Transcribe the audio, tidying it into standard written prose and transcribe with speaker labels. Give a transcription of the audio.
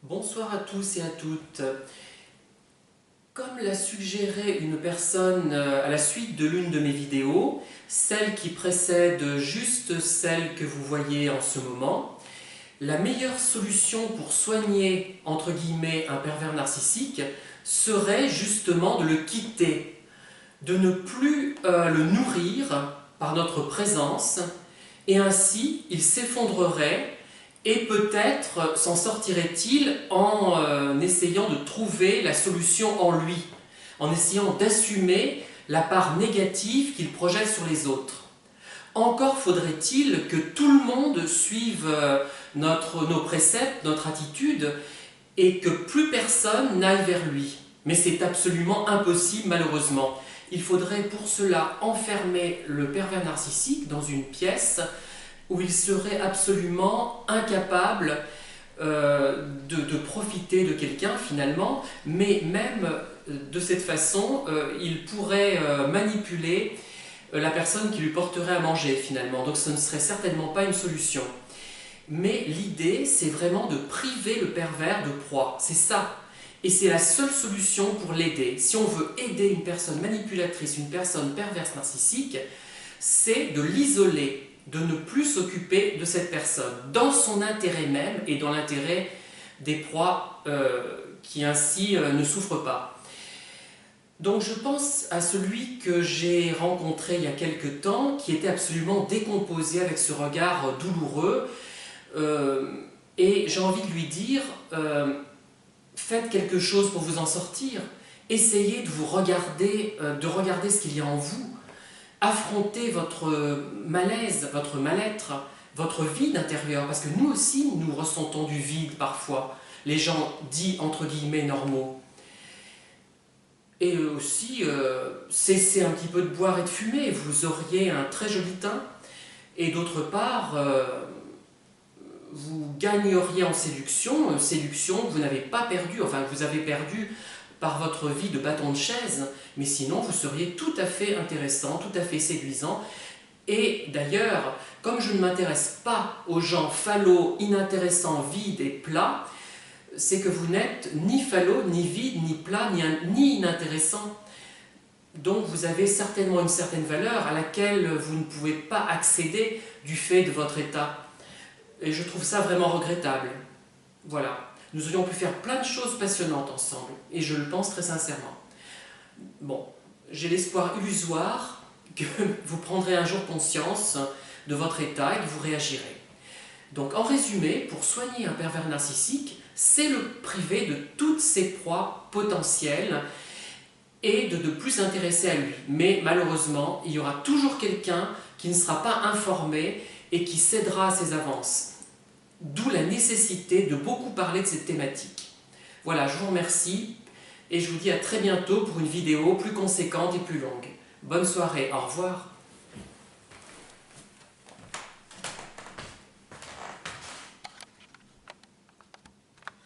Speaker 1: Bonsoir à tous et à toutes. Comme l'a suggéré une personne à la suite de l'une de mes vidéos, celle qui précède juste celle que vous voyez en ce moment, la meilleure solution pour soigner, entre guillemets, un pervers narcissique serait justement de le quitter, de ne plus le nourrir par notre présence, et ainsi il s'effondrerait. Et peut-être s'en sortirait-il en essayant de trouver la solution en lui, en essayant d'assumer la part négative qu'il projette sur les autres. Encore faudrait-il que tout le monde suive nos préceptes, notre attitude, et que plus personne n'aille vers lui. Mais c'est absolument impossible malheureusement. Il faudrait pour cela enfermer le pervers narcissique dans une pièce où il serait absolument incapable de profiter de quelqu'un finalement, mais même de cette façon, il pourrait manipuler la personne qui lui porterait à manger finalement, donc ce ne serait certainement pas une solution. Mais l'idée, c'est vraiment de priver le pervers de proie, c'est ça. Et c'est la seule solution pour l'aider. Si on veut aider une personne manipulatrice, une personne perverse narcissique, c'est de l'isoler, de ne plus s'occuper de cette personne, dans son intérêt même et dans l'intérêt des proies qui ainsi ne souffrent pas. Donc je pense à celui que j'ai rencontré il y a quelque temps, qui était absolument décomposé avec ce regard douloureux, et j'ai envie de lui dire, faites quelque chose pour vous en sortir, essayez de vous regarder, de regarder ce qu'il y a en vous, affrontez votre malaise, votre mal-être, votre vide intérieur, parce que nous aussi, nous ressentons du vide parfois, les gens dits entre guillemets normaux. Et aussi, cessez un petit peu de boire et de fumer, vous auriez un très joli teint, et d'autre part, vous gagneriez en séduction, séduction que vous n'avez pas perdue, enfin que vous avez perdue par votre vie de bâton de chaise, mais sinon vous seriez tout à fait intéressant, tout à fait séduisant. Et d'ailleurs, comme je ne m'intéresse pas aux gens fallot, inintéressants, vides et plats, c'est que vous n'êtes ni fallot, ni vide, ni plat, ni inintéressant. Donc vous avez certainement une certaine valeur à laquelle vous ne pouvez pas accéder du fait de votre état. Et je trouve ça vraiment regrettable. Voilà. Nous aurions pu faire plein de choses passionnantes ensemble, et je le pense très sincèrement. Bon, j'ai l'espoir illusoire que vous prendrez un jour conscience de votre état et que vous réagirez. Donc en résumé, pour soigner un pervers narcissique, c'est le priver de toutes ses proies potentielles et de plus s'intéresser à lui. Mais malheureusement, il y aura toujours quelqu'un qui ne sera pas informé et qui cédera à ses avances. D'où la nécessité de beaucoup parler de cette thématique. Voilà, je vous remercie et je vous dis à très bientôt pour une vidéo plus conséquente et plus longue. Bonne soirée, au revoir.